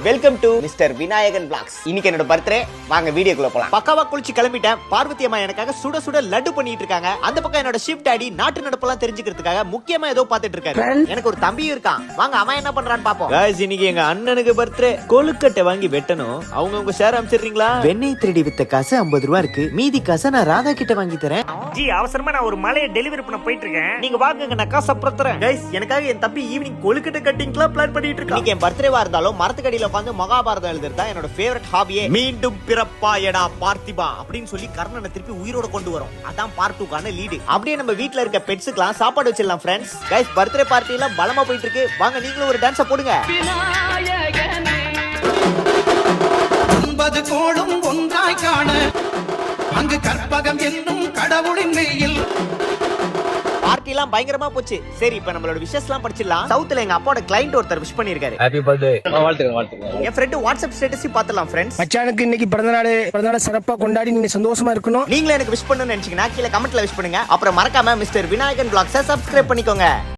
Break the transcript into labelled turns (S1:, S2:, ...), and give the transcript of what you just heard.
S1: Welcome to mister Vinayagan blogs. இன்னைக்கு என்னோட birthday. வாங்க வீடியோக்குள்ள போலாம். பக்காவா குளிச்சு கிளம்பிட்டேன். பார்வதி அம்மா எனக்காக சுட சுட லட்டு பண்ணிட்டு இருக்காங்க. அந்த பக்கம் என்னோட ஷிஃப்ட் டாடி நாட்டு நடப்பெல்லாம் தெரிஞ்சுக்கிறதுக்காக முக்கியமா ஏதோ பாத்துட்டு இருக்காரு. எனக்கு ஒரு தம்பியும் இருக்கான். வாங்க அவன் என்ன பண்றான்னு பாப்போம். गाइस இன்னைக்கு எங்க அண்ணனுக்கு பர்த்டே. கொழுக்கட்டை வாங்கி வெட்டணும். அவங்க உங்க ஷேர் அனுப்பிச்சிடுறீங்களா? வெண்ணெய் திருடி வித்த காசு 50 ரூபாய் இருக்கு. மீதி காசை நான் ராதா கிட்ட வாங்கி தரேன்.
S2: ஜி அவசரமா நான் ஒரு மலையை டெலிவரி பண்ண போயிட்டு இருக்கேன். நீங்க வாங்குங்க நான் காசு அப்புறம் தரேன்.
S1: गाइस எனக்காக என் தம்பி ஈவினிங் கொழுக்கட்டை கட்டிங்லாம் பிளான் பண்ணிட்டு இருக்கான். இன்னைக்கு என் பர்த்டேவா இருந்தாலும் மரத்துக்கடியில உட்கார்ந்து மகாபாரதம் எழுதுறதா என்னோட ஃபேவரட் ஹாபியே. மீண்டும் பிறப்பாயடா பார்த்திபா அப்படின்னு சொல்லி கர்ணனை திருப்பி உயிரோட கொண்டு வரும். அதான் பார்ட் 2க்கான லீடு. அப்படியே நம்ம வீட்ல இருக்க பெட்ஸ்க்குலாம் சாப்பாடு வச்சிடலாம் ஃப்ரெண்ட்ஸ். गाइस பர்த்டே பார்ட்டி எல்லாம் பலமா போயிட்டு இருக்கு. வாங்க நீங்களும் ஒரு டான்ஸ் போடுங்க.
S3: 9 கோடும் ஒன்றாய் காண அங்கு கற்பகம் என்னும் கடவுளின் மெய்யில்
S1: பார்ட்டி எல்லாம் பயங்கரமா போச்சு. சரி இப்ப நம்மளோட விஷஸ் எல்லாம் படிச்சிடலாம். சவுத்துல எங்க அப்பாவோட கிளையண்ட் ஒருத்தர் விஷ் பண்ணிருக்காரு.
S4: Happy birthday. வாழ்த்துக்கள்.
S1: என் ஃப்ரெண்ட் வாட்ஸ்அப் ஸ்டேட்டஸ் பார்த்தலாம் ஃப்ரெண்ட்ஸ்.
S5: மச்சானுக்கு இன்னைக்கு பிறந்தநாள் சிறப்பா கொண்டாடி நீங்க சந்தோஷமா இருக்கணும்.
S1: நீங்களும் எனக்கு விஷ் பண்ணணும்னு நினைச்சீங்கன்னா கீழே கமெண்ட்ல விஷ் பண்ணுங்க. அப்புறம் மறக்காம மிஸ்டர் விநாயகன் பிளாக்ஸை சப்ஸ்கிரைப் பண்ணிக்கோங்க.